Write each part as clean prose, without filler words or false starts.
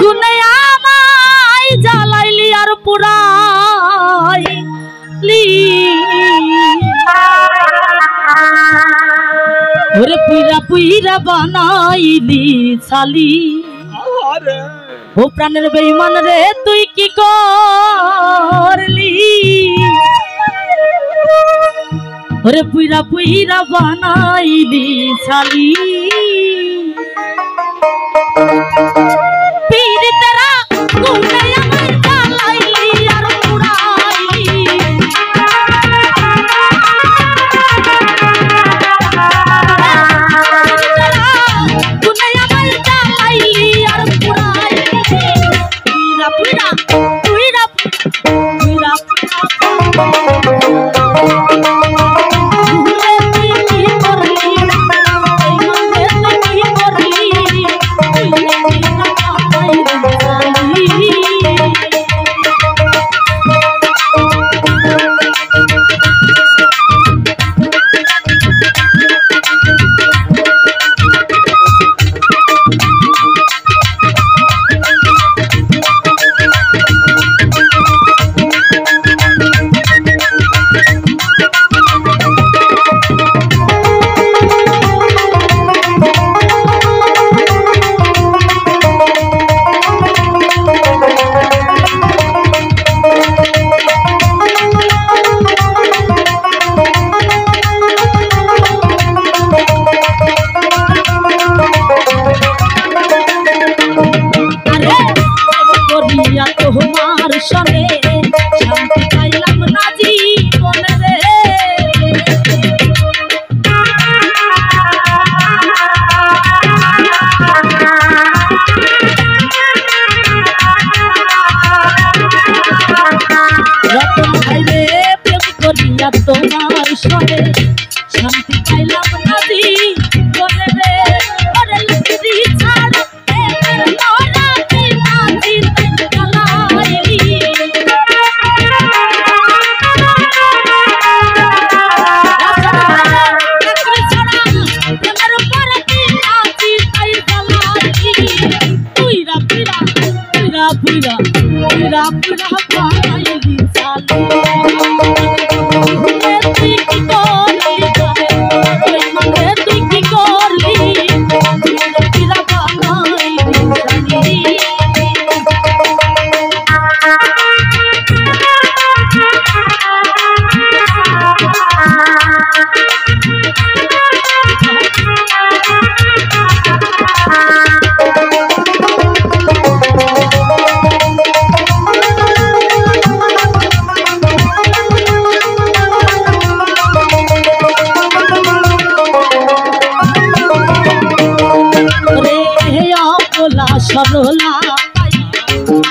গুনে আমায় জ্বালাইলি আর পুরাইলি ওরে পুইরা পুইরা বানাইলি ছালি ও প্রাণের বেঈমান রে তুই কি করলি ওরে পুইরা পুইরা বানাইলি ছালি পীর তেরা গুনে আমায় জ্বালাইলি আর পুরাইলি গুনে আমায় জ্বালাইলি আর পুরাইলি পুইরা পুইরা পুইরা পুইরা তোমার সনে শান্তি পাইলাম না জীবনে রে রতন ভাই রে প্রেম করিয়া তোমার সনে শান্তি পাইলাম না জীবনে রে ওরে লুকি ছাড় Pira, pira, pira, paayali sali. Tu ki korli, tu ki korli. Pira, pira, paayali sali. Sarala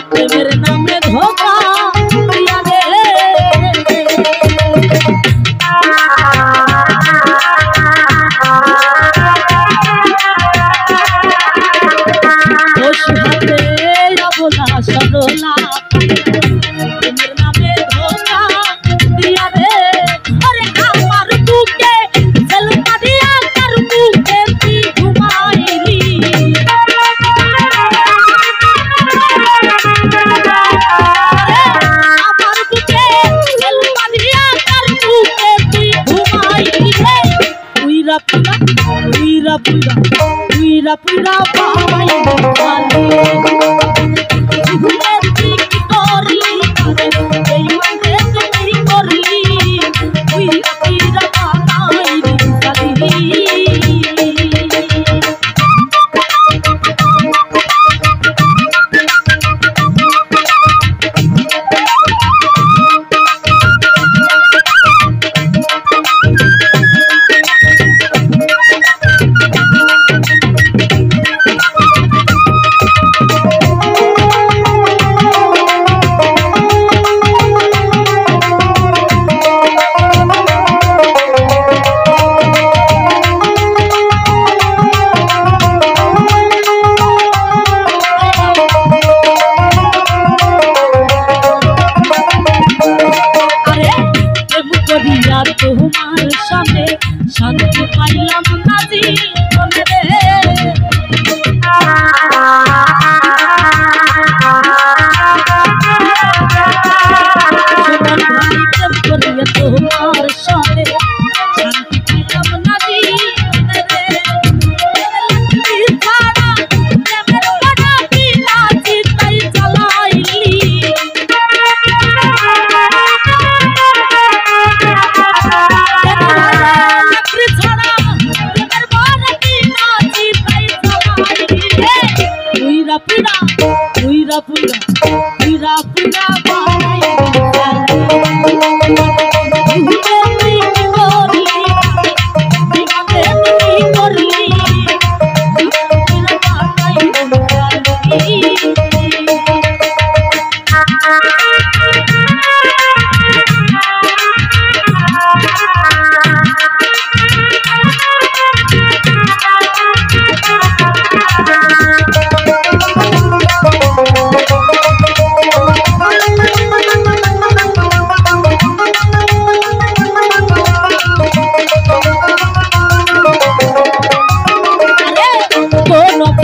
প্রেমের নামে ধোকা দিয়া রে দোষ হাতে অবলা সরলা প্রেমের নামে ধোকা দিয়া রে আরে আমার বুকে জলপা দিয়া কার বুকে তুই ঘুমাইলি Pira, pira, pira, pira, paayali sali. Tu ki korli, beঈমান রে তুই করলি. Pira, pira, paayali sali. পুইরা পুইরা পুইরা পুইরা পুইরা বানাই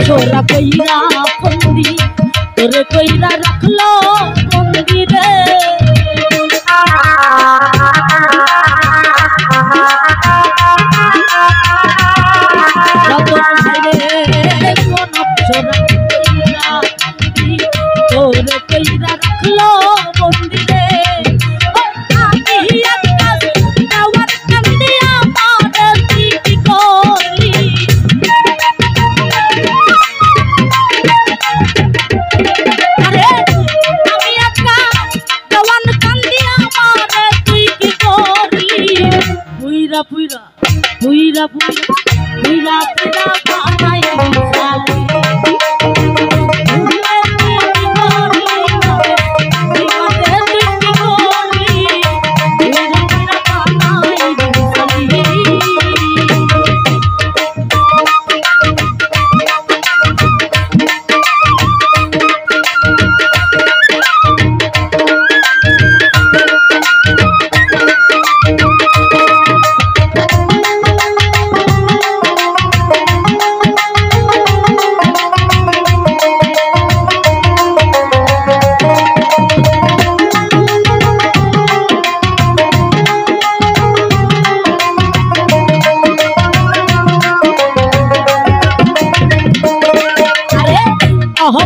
छोरा कईरा बंदी तोरे कईरा रख लो बंदी रे छोरा तोरे कईरा रख लो बंदी रे पुइरा पुइरा पुइरा पुइरा बानाई साली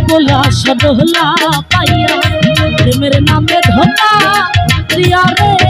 बोला सदोहला पाइया मेरे नाम में धोखा दिया रे